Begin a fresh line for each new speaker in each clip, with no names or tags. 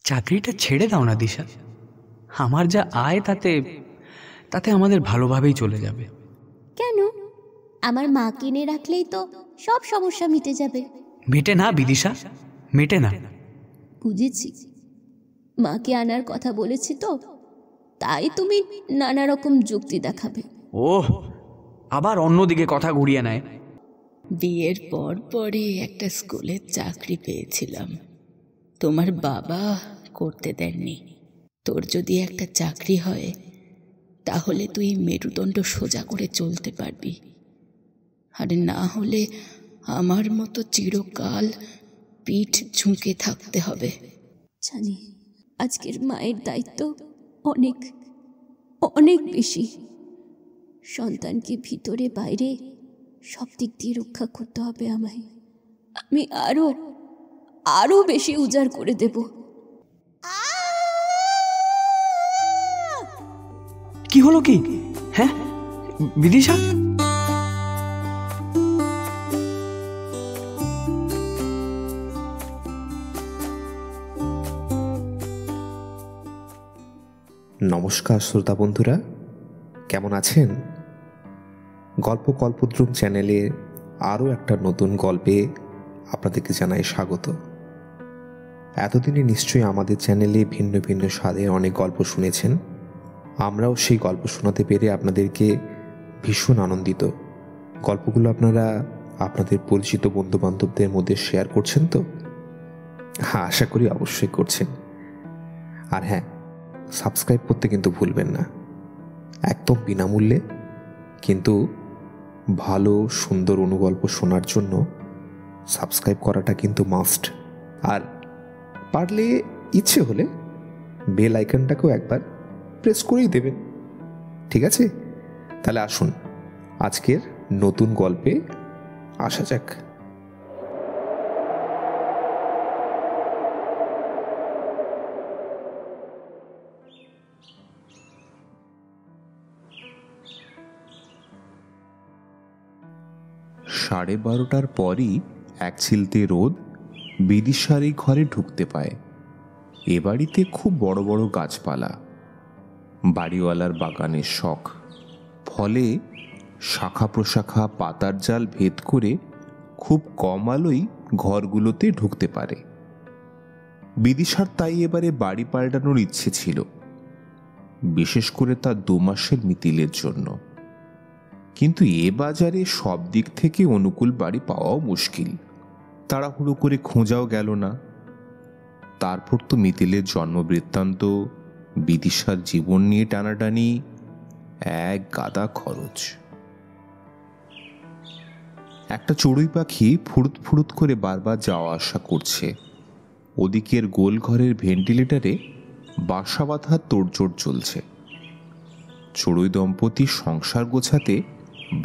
চাকরিটা ছেড়ে দাও না দিশা। আমার যা আয় তাতে তাতে আমাদের ভালোভাবেই চলে যাবে।
কেন? আমার মা কিনে রাখলেই তো সব সমস্যা মিটে যাবে।
মেটে না বিদিশা, মেটে না।
বুঝেছি, মাকে আনার কথা বলেছি তো, তাই তুমি নানা রকম যুক্তি দেখাবে।
ওহ, আবার অন্যদিকে কথা ঘুরিয়ে নেয়।
বিয়ের পরই একটা স্কুলের চাকরি পেয়েছিলাম, তোমার বাবা করতে দেননি। তোর যদি একটা চাকরি হয় তাহলে তুই মেরুদণ্ড সোজা করে চলতে পারবি, আর না হলে আমার মতো চিরকাল পিঠ ঝুঁকে থাকতে হবে।
জানি আজকের মায়ের দায়িত্ব অনেক অনেক বেশি। সন্তানকে ভিতরে বাইরে সব দিক দিয়ে রক্ষা করতে হবে আমায়। আমি আরো আরো বেশি উজাড় করে দেব।
কি হলো কি? হ্যাঁ বিদিশা,
নমস্কার শ্রোতা বন্ধুরা, কেমন আছেন? গল্প কল্পদ্রুম চ্যানেলে আরও একটা নতুন গল্পে আপনাদেরকে জানাই স্বাগত। এতদিনে নিশ্চয়ই আমাদের চ্যানেলে ভিন্ন ভিন্ন স্বাদে অনেক গল্প শুনেছেন। আমরাও সেই গল্প শোনাতে পেরে আপনাদেরকে ভীষণ আনন্দিত। গল্পগুলো আপনারা আপনাদের পরিচিত বন্ধুবান্ধবদের মধ্যে শেয়ার করছেন তো? হ্যাঁ, আশা করি অবশ্যই করছেন। আর হ্যাঁ, সাবস্ক্রাইব করতে কিন্তু ভুলবেন না, একদম বিনামূল্যে। কিন্তু ভালো সুন্দর অনুগল্প শোনার জন্য সাবস্ক্রাইব করাটা কিন্তু মাস্ট। আর পারলে ইচ্ছে হলে বেল আইকনটাকেও একবার প্রেস করেই দেবেন, ঠিক আছে? তাহলে আসুন আজকের নতুন গল্পে আসা যাক।
সাড়ে 12টার পরই এক ছিলতে রোদ বিদিশার এই ঘরে ঢুকতে পায়। এ বাড়িতে খুব বড় বড় গাছপালা, বাড়িওয়ালার বাগানের শখ, ফলে শাখা প্রশাখা পাতার জাল ভেদ করে খুব কম আলোই ঘরগুলোতে ঢুকতে পারে। বিদিশার তাই এবারে বাড়ি পাল্টানোর ইচ্ছে ছিল, বিশেষ করে তার 2 মাসের মিতিলের জন্য। কিন্তু এ বাজারে সব দিক থেকে অনুকূল বাড়ি পাওয়াও মুশকিল, তাড়াহুড়ো করে খোঁজাও গেল না। তারপর তো মিতিলের জন্মবৃত্তান্ত, বিদিশার জীবন নিয়ে টানাটানি, এক গাদা খরচ। একটা চড়ুই পাখি ফুরুত ফুরুত করে বারবার যাওয়া আসা করছে। ওদিকের গোল ঘরের ভেন্টিলেটরে বাসা বাঁধার তোড়জোড় চলছে। চড়ুই দম্পতি সংসার গোছাতে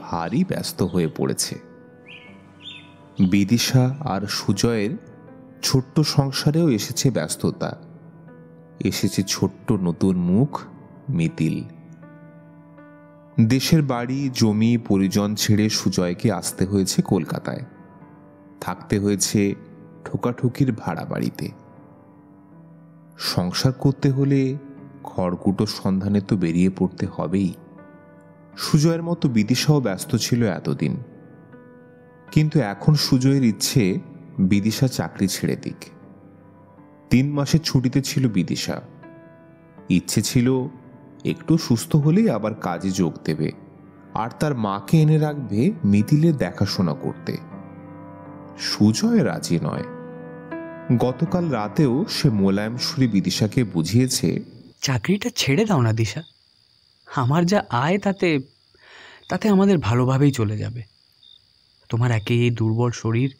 ভারী ব্যস্ত হয়ে পড়েছে। বিদিশা আর সুজয়ের ছোট্ট সংসারেও এসেছে ব্যস্ততা, এসেছে ছোট্ট নতুন মুখ, মিতিল। দেশের বাড়ি জমি পরিজন ছেড়ে সুজয়কে আসতে হয়েছে কলকাতায়, থাকতে হয়েছে ঠোকাঠুকির ভাড়া বাড়িতে। সংসার করতে হলে খড়কুটোর সন্ধানে তো বেরিয়ে পড়তে হবেই। সুজয়ের মতো বিদিশাও ব্যস্ত ছিল এতদিন, কিন্তু এখন সুজয়ের ইচ্ছে বিদিশা চাকরি ছেড়ে দিক। 3 মাসের ছুটিতে ছিল বিদিশা, ইচ্ছে ছিল একটু সুস্থ হলেই আবার কাজে যোগ দেবে, আর তার মাকে এনে রাখবে মিতিলের দেখাশোনা করতে। সুজয় রাজি নয়। গতকাল রাতেও সে মোলায়েম সুরে বিদিশাকে বুঝিয়েছে,
চাকরিটা ছেড়ে দাও না দিশা। আমার যা আয় তাতে তাতে আমাদের ভালোভাবেই চলে যাবে। তোমার একে এই দুর্বল শরীর,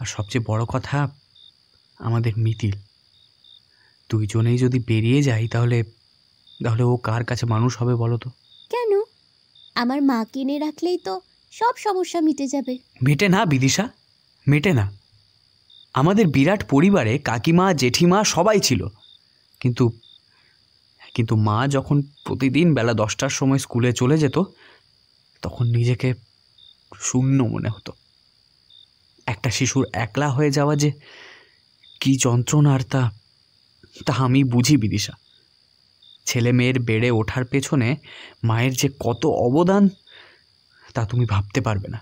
আর সবচেয়ে বড় কথা আমাদের মিতিল, দুইজনেই যদি বেরিয়ে যাই তাহলে তাহলে ও কার কাছে মানুষ হবে বলো তো?
কেন? আমার মা কিনে রাখলেই তো সব সমস্যা মিটে যাবে।
মেটে না বিদিশা, মেটে না। আমাদের বিরাট পরিবারে কাকিমা জেঠিমা সবাই ছিল, কিন্তু কিন্তু মা যখন প্রতিদিন বেলা 10টার সময় স্কুলে চলে যেত, তখন নিজেকে শূন্য মনে হতো। একটা শিশুর একলা হয়ে যাওয়া যে কি যন্ত্রণার তা আমি বুঝি বিদিশা। ছেলে মেয়ের বেড়ে ওঠার পেছনে মায়ের যে কত অবদান তা তুমি ভাবতে পারবে না।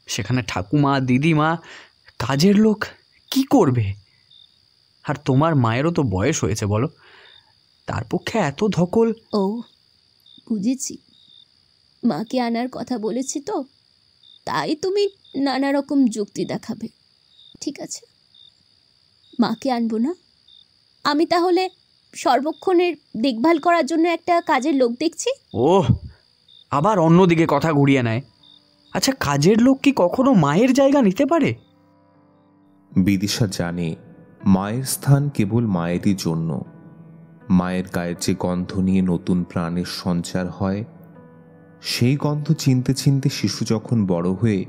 সেখানে ঠাকুমা, দিদিমা, কাজের লোক কি করবে? আর তোমার মায়েরও তো বয়স হয়েছে, বলো, তার পক্ষে এত ধকল।
ও বুঝেছি, মাকে আনার কথা বলেছি তো, তাই তুমি নানা রকম যুক্তি দেখাবে। ঠিক আছে, মাকে আনবো না। আমি তাহলে সর্বক্ষণের দেখভাল করার জন্য একটা কাজের লোক দেখছি।
ওহ, আবার অন্যদিকে কথা ঘুরিয়ে নেয়। আচ্ছা, কাজের লোক কি কখনো মায়ের জায়গা নিতে পারে?
বিদিশা জানে মায়ের স্থান কেবল মায়েরই জন্য। মায়ের গায়ের যে গন্ধ নিয়ে নতুন প্রাণের সঞ্চার হয়, সেই গন্ধ চিনতে চিনতে শিশু যখন বড় হয়ে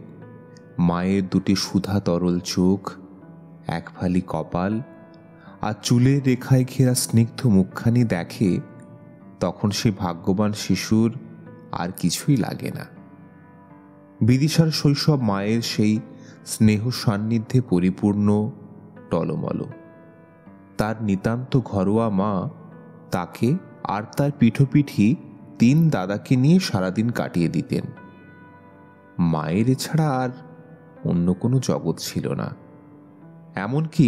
মায়ের দুটি সুধা তরল চোখ, এক ফালি কপাল আর চুলের রেখায় ঘেরা স্নিগ্ধ মুখখানি দেখে, তখন সে ভাগ্যবান শিশুর আর কিছুই লাগে না। বিদিশার শৈশব মায়ের সেই স্নেহ সান্নিধ্যে পরিপূর্ণ, টলমল। তার নিতান্ত ঘরোয়া মা তাকে আর তার পিঠোপিঠি 3 দাদাকে নিয়ে সারাদিন কাটিয়ে দিতেন। মায়ের এছাড়া আর অন্য কোনো জগৎ ছিল না। এমনকি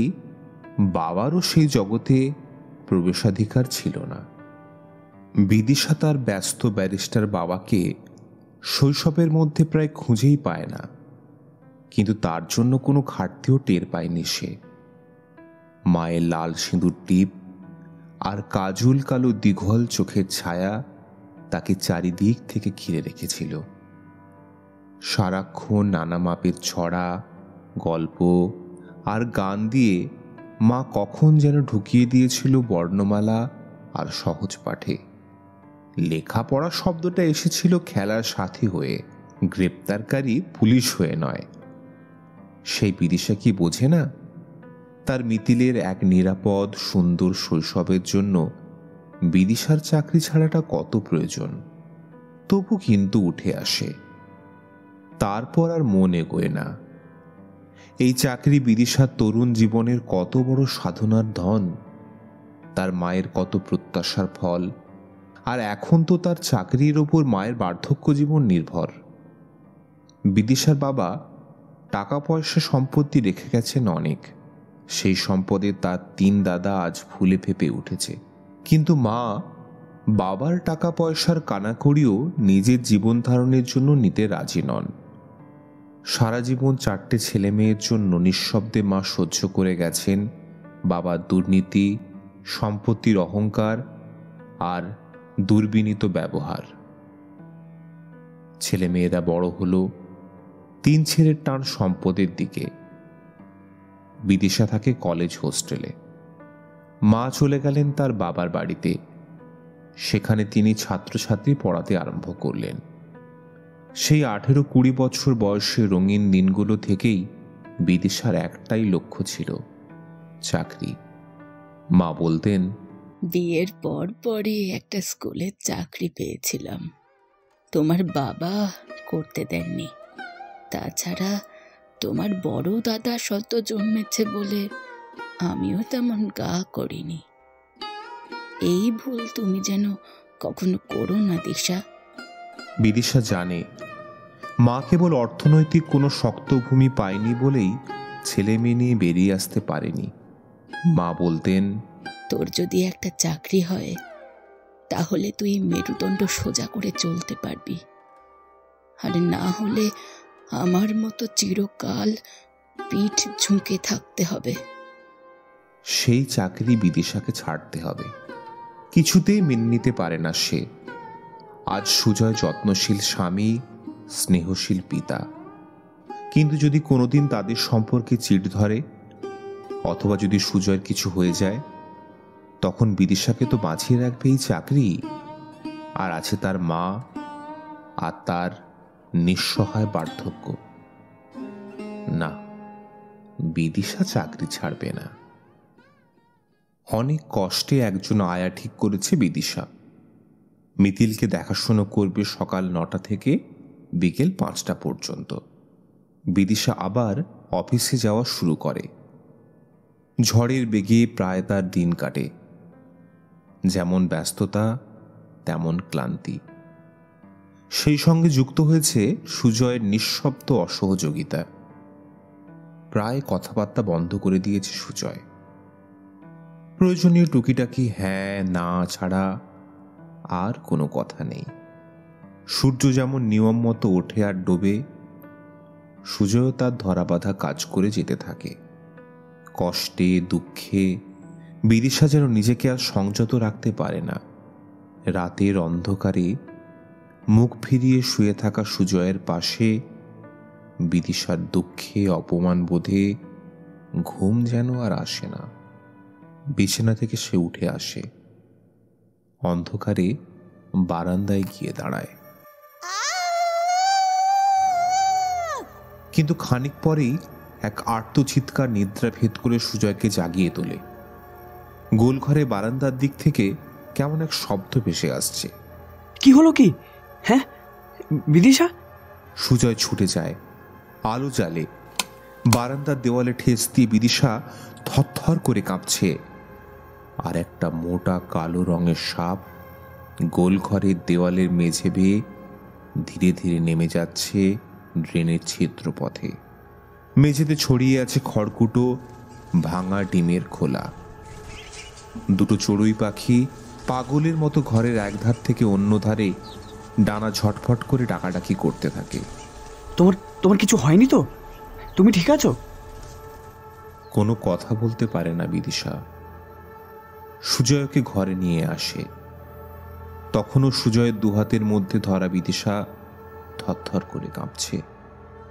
বাবারও সেই জগতে প্রবেশাধিকার ছিল না। বিদিশা তার ব্যস্ত ব্যারিস্টার বাবাকে শৈশবের মধ্যে প্রায় খুঁজেই পায় না, কিন্তু তার জন্য কোনো ঘাটতিও টের পায়নি সে। মায়ের লাল সিঁদুর টিপ আর কাজল কালো দীঘল চোখের ছায়া তাকে চারিদিক থেকে ঘিরে রেখেছিল। সারাক্ষণ নানা মাপের ছড়া, গল্প আর গান দিয়ে মা কখন যেন ঢুকিয়ে দিয়েছিল বর্ণমালা আর সহজ পাঠে। লেখাপড়া শব্দটা এসেছিল খেলার সাথী হয়ে, গ্রেপ্তারকারী পুলিশ হয়ে নয়। সেই বিদিশা কি বোঝে না তার মিতিলের এক নিরাপদ সুন্দর শৈশবের জন্য বিদিশার চাকরি ছাড়াটা কত প্রয়োজন? তবু কিন্তু উঠে আসে। তারপর আর মন এগোয় না। এই চাকরি বিদিশার তরুণ জীবনের কত বড় সাধনার ধন, তার মায়ের কত প্রত্যাশার ফল। আর এখন তো তার চাকরির ওপর মায়ের বার্ধক্য জীবন নির্ভর। বিদিশার বাবা টাকা পয়সা সম্পত্তি রেখে গেছেন অনেক। সেই সম্পদে তার 3 দাদা আজ ফুলে ফেপে উঠেছে, কিন্তু মা বাবার টাকা পয়সার কানাকড়িও নিজের জীবন ধারণের জন্য নিতে রাজি নন। সারা জীবন 4টে ছেলে মেয়ের জন্য নিঃশব্দে মা সহ্য করে গেছেন বাবার দুর্নীতি, সম্পত্তির অহংকার আর দুর্বিনীত ব্যবহার। ছেলে মেয়েরা বড় হলো, 3 ছেলের টান সম্পদের দিকে। বিদিশা থাকে কলেজ হোস্টেলে। মা চলে গেলেন তার বাবার বাড়িতে। সেখানে তিনি ছাত্রছাত্রী পড়াতে আরম্ভ করলেন। সেই 18-20 বছর বয়সে রঙিন দিনগুলো থেকেই বিদিশার একটাই লক্ষ্য ছিল, চাকরি। মা বলতেন,
বিয়ের পরই একটা স্কুলের চাকরি পেয়েছিলাম। তোমার বাবা করতে দেননি। তাছাড়া তোমার বড় দাদা সদ্য জন্মেছে বলে আমিও তেমন গা করিনি। এই ভুল তুমি যেন কখনো করো না দিশা।
বিদিশা জানে মা কেবল অর্থনৈতিক কোনো শক্ত ভূমি পায়নি বলেই ছেলে মেয়ে নিয়ে বেরিয়ে আসতে পারেনি। মা বলতেন,
তোর যদি একটা চাকরি হয় তাহলে তুই মেরুদণ্ড সোজা করে চলতে পারবি, আর না হলে আমার মতো চিরকাল পিঠ ঝুঁকে থাকতে হবে।
সেই চাকরি বিদিশাকে ছাড়তে হবে। কিছুতেই মেনে নিতে পারে না সে। আজ সুজয় যত্নশীল স্বামী, স্নেহশীল পিতা, কিন্তু যদি কোনোদিন তাদের সম্পর্কে চিড় ধরে অথবা যদি সুজয়ের কিছু হয়ে যায়, তখন বিদিশাকে তো বাঁচিয়ে রাখবে এই চাকরি। আর আছে তার মা আর তার নিঃসহায় বার্ধক্য। না, বিদিশা চাকরি ছাড়বে না। অনেক কষ্টে একজন আয়া ঠিক করেছে বিদিশা। মিতিলকে দেখাশোনা করবে সকাল 9টা থেকে বিকেল 5টা পর্যন্ত। বিদিশা আবার অফিসে যাওয়া শুরু করে। ঝড়ের বেগে প্রায় তার দিন কাটে, যেমন ব্যস্ততা তেমন ক্লান্তি। সেই সঙ্গে যুক্ত হয়েছে সুজয়ের নিঃশব্দ অসহযোগিতা। প্রায় কথাবার্তা বন্ধ করে দিয়েছে সুজয়। প্রয়োজনীয় টুকিটাকি হ্যাঁ না ছাড়া আর কোনো কথা নেই। সূর্য যেমন নিয়ম মতো ওঠে আর ডোবে, সুজয়ও তার ধরাবাঁধা কাজ করে যেতে থাকে। কষ্টে দুঃখে বিদিশা যেন নিজেকে আর সংযত রাখতে পারে না। রাতের অন্ধকারে মুখ ফিরিয়ে শুয়ে থাকা সুজয়ের পাশে বিদিশার দুঃখে অপমান বোধে ঘুম যেন আর আসে না। বিছানা থেকে সে উঠে আসে, অন্ধকারে বারান্দায় গিয়ে দাঁড়ায়। কিন্তু খানিক পরেই এক আর্ত চিৎকার নিদ্রা ভেদ করে সুজয়কে জাগিয়ে তোলে। গোলঘরে বারান্দার দিক থেকে কেমন এক শব্দ ভেসে আসছে।
কি হলো কি? হ্যাঁ, বিদিশা?
সুজয় ছুটে যায়, আলো জ্বালে। বারান্দার দেওয়ালে ঠেস দিয়ে বিদিশা থরথর করে কাঁপছে। আর একটা মোটা কালো রঙের সাপ গোলঘরের দেওয়ালের মেঝে বেয়ে ধীরে ধীরে নেমে যাচ্ছে ড্রেনের ছিদ্রপথে। মেঝেতে ছড়িয়ে আছে খড়কুটো, ভাঙা ডিমের খোলা। দুটো চড়ুই পাখি পাগলের মতো ঘরের এক ধার থেকে অন্য ধারে ডানা ঝটফট করে ডাকাডাকি করতে থাকে।
তোমার কিছু হয়নি তো? তুমি ঠিক আছো?
কোনো কথা বলতে পারে না বিদিশা। সুজয়কে ঘরে নিয়ে আসে। তখনও সুজয়ের দুহাতের মধ্যে ধরা বিদিশা থরথর করে কাঁপছে।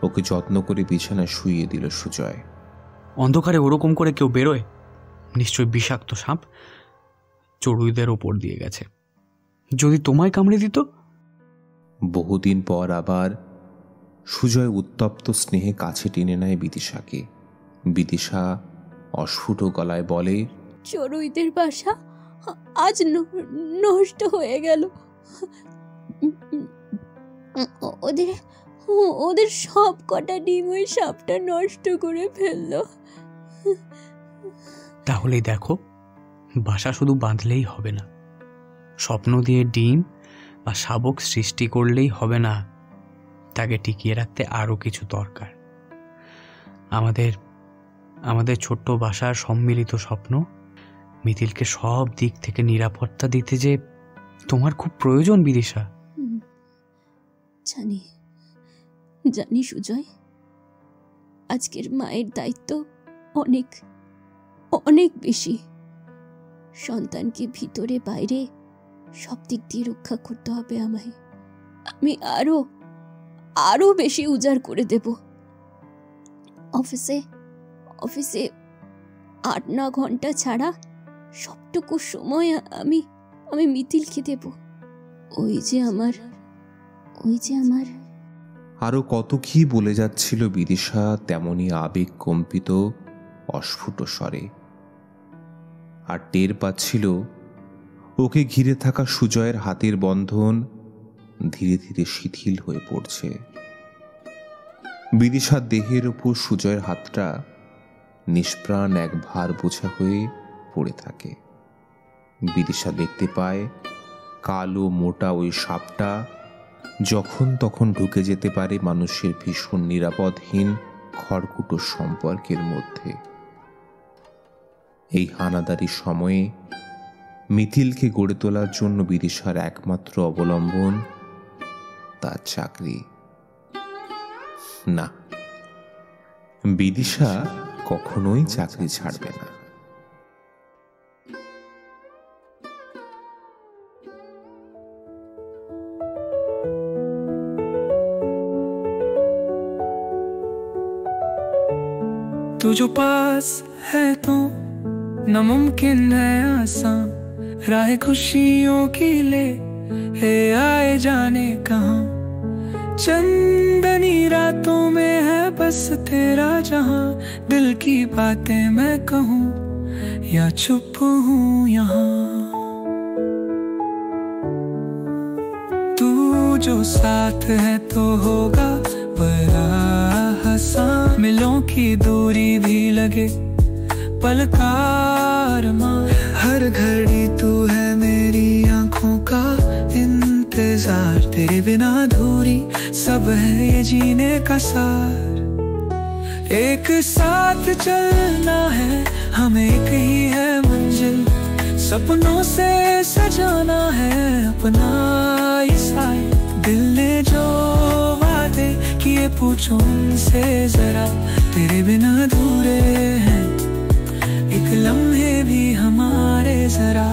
ওকে যত্ন করে বিছানায় শুইয়ে দিল সুজয়।
অন্ধকারে ওরকম করে কেউ বেরোয়? নিশ্চয়ই বিষাক্ত সাপ চড়ুইদের ওপর দিয়ে গেছে। যদি তোমায় কামড়ে দিত?
বহুদিন পর আবার সুজয় উত্তপ্ত স্নেহে কাছে টেনে নেয় বিদিশাকে। বিদিশা অস্ফুট গলায় বলে,
চড়ুইদের বাসা আজ নষ্ট হয়ে গেল। ওদের সব কটা ডিম ওই সাপটা নষ্ট করে ফেললো।
তাহলে দেখো, বাসা শুধু বাঁধলেই হবে না, স্বপ্ন দিয়ে ডিম বা শাবক সৃষ্টি করলেই হবে না। তাকে টিকিয়ে রাখতে আরও কিছু দরকার। আমাদের ছোট্ট বাসার সম্মিলিত স্বপ্ন মিথিলকে সব দিক থেকে নিরাপত্তা দিতে যে তোমার খুব প্রয়োজন বিদিশা।
জানি সুজয়, আজকের মায়ের দায়িত্ব অনেক অনেক বেশি। সন্তানকে ভিতরে বাইরে সব দিক দিয়ে রক্ষা করতে হবে আমায়। আমি আরো বেশি উজাড় করে দেব। অফিসে 8-9 ঘন্টা ছাড়া সবটুকু সময় আমি মিথিলকে দেব। ওই যে আমার
আরো কত কি বলে যাচ্ছিল বিদিশা তেমনি আবেগ কম্পিত অস্ফুট স্বরে। আর টের পাচ্ছিল ওকে ঘিরে থাকা সুজয়ের হাতের বন্ধন ধীরে ধীরে শিথিল হয়ে পড়ছে। বিদিশার দেহের ওপর সুজয়ের হাতটা নিষ্প্রাণ এক ভার বোঝা হয়ে পড়ে থাকে। বিদিশা দেখতে পায় কালো মোটা ওই সাপটা যখন তখন ঢুকে যেতে পারে মানুষের ভীষণ নিরাপদহীন খড়কুটো সম্পর্কের মধ্যে। এই হানাদারি সময়ে মিথিলকে গড়ে তোলার জন্য বিদিশার একমাত্র অবলম্বন তার চাকরি। না, বিদিশা কখনোই চাকরি ছাড়বে না।
तू जो पास है तो नामुमकिन है आसान, राह खुशियों की ले आए जाने कहाँ। चंदनी रातों में है बस तेरा जहां, दिल की बातें मैं कहूँ या चुप हूँ यहाँ। तू जो साथ है तो होगा बड़ा हंसा, मिलों की दूरी भी लगे पल का अरमां। हर घड़ी तू है मेरी आंखों का इंतजार, तेरे बिना अधूरी सब है ये जीने का सार। एक साथ चलना है हमें, एक ही है मंजिल, सपनों से सजाना है अपना ये साय। दिल ने जो वादे किए पूछो उनसे जरा, तेरे बिना अधूरे हैं एक लम्हे भी हमारे जरा।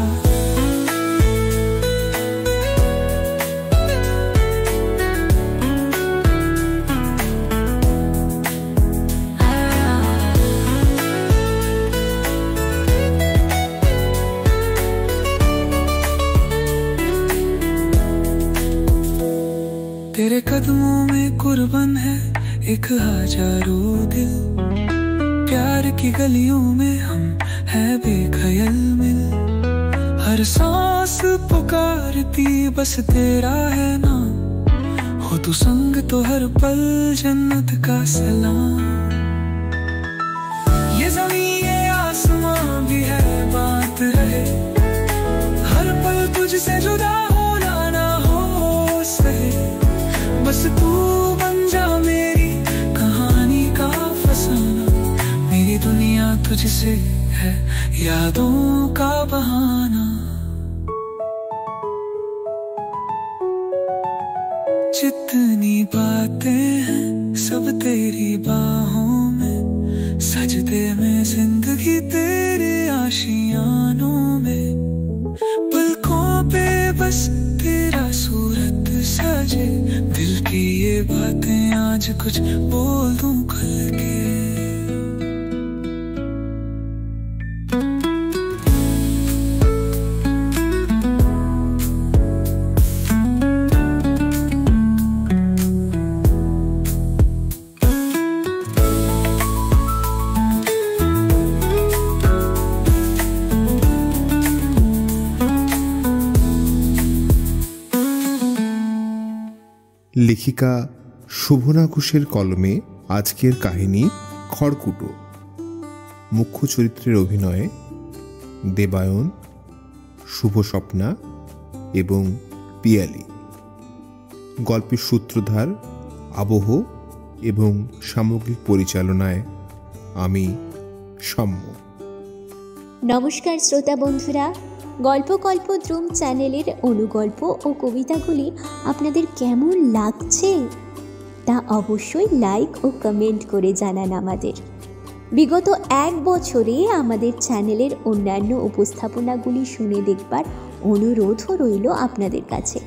तेरे कदमों में कुर्बान है एक हजारों दिल, प्यार की गलियों में हम है बेखयल मिल। हर सांस पुकारती बस तेरा है नाम, हो तू संग तो हर पल जन्नत का सलाम। ये ज़मीं ये आसमां भी है बात रहे, हर पल तुझसे जुदा होना ना हो सहे। बस तू बन जा मेरी कहानी का फसाना, मेरी दुनिया तुझसे है यादों का बहाना। जितनी बातें हैं सब तेरी बाहों में, सजदे में जिंदगी तेरे आशियानों में। पलकों पे बस तेरा सूरत सजे, दिल की ये बातें आज कुछ बोल दूं खुल के।
লেখিকা শোভনা ঘোষের কলমে আজকের কাহিনী খড়কুটো। মুখ্য চরিত্রের অভিনয়ে দেবায়ন, শুভস্বপ্না এবং পিয়ালি। গল্পের সূত্রধার, আবহ এবং সামগ্রিক পরিচালনায় আমি সম্য।
নমস্কার শ্রোতা বন্ধুরা, গল্পকল্পদ্রুম চ্যানেলের অনুগল্প ও কবিতাগুলি আপনাদের কেমন লাগছে তা অবশ্যই লাইক ও কমেন্ট করে জানান আমাদের। বিগত 1 বছরে আমাদের চ্যানেলের অন্যান্য উপস্থাপনাগুলি শুনে দেখবার অনুরোধও রইল আপনাদের কাছে।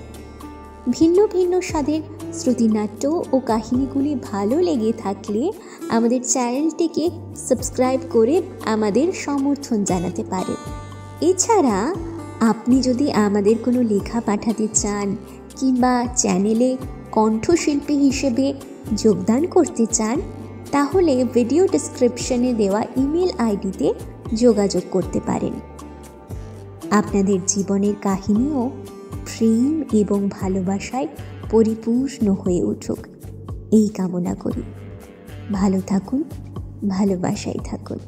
ভিন্ন ভিন্ন স্বাদের শ্রুতিনাট্য ও কাহিনীগুলি ভালো লেগে থাকলে আমাদের চ্যানেলটিকে সাবস্ক্রাইব করে আমাদের সমর্থন জানাতে পারেন। এছাড়া আপনি যদি আমাদের কোনো লেখা পাঠাতে চান কিংবা চ্যানেলে কণ্ঠশিল্পী হিসেবে যোগদান করতে চান, তাহলে ভিডিও ডেসক্রিপশনে দেওয়া ইমেল আইডিতে যোগাযোগ করতে পারেন। আপনাদের জীবনের কাহিনীও প্রেম এবং ভালোবাসায় পরিপূর্ণ হয়ে উঠুক এই কামনা করি। ভালো থাকুন, ভালোবাসায় থাকুন।